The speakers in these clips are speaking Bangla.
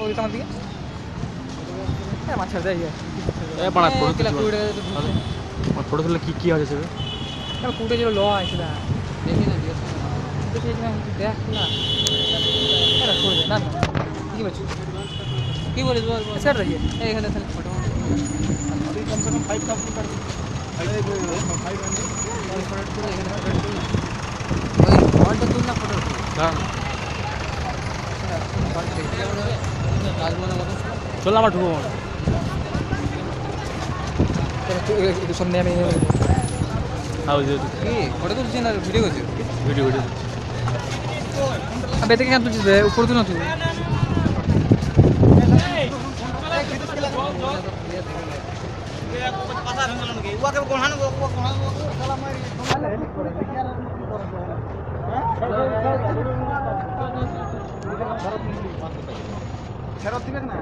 ওই তোমার দিকে মাছ ছাড় দেয় ফটো তুলে কি আছে সেটা কুটে ছিল ল আছে দেখি না দেখি দেখ না না কি বলছিস কি বলিস বল স্যার रहिए এখানে তাহলে ফটো अभी कम से कम 5 कंप्लीट कर 5 एमबी और फटाफट করে এখানে ফটো তুল ওই ফন্টটা তুল না ফটো হ্যাঁ ফন্ট দেখতে হবে রাজমনের মতো চল আমার ঢুকবো একটু সামনে আমি কি ফটো তুলছিস না ভিডিও করছিস ভিডিও আবে থেকে কেন তুলছিস উপর তুল না তুই ফেরত দিবেন না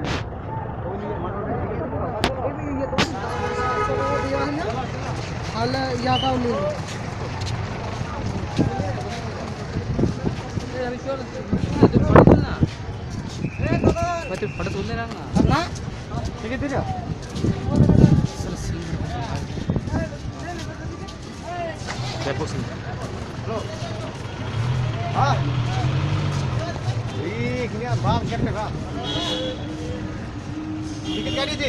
यहाँ का फोटो तुलने ना ठीक है तेरा देखो सी हेलो हाँ ये बाप कैसे बाप टिकट क्या ली थी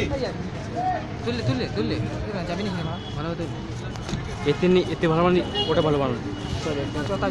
তুললে যাবি না ভালো হতো এতে ভালো মানে ওটা ভালো বানানো চতা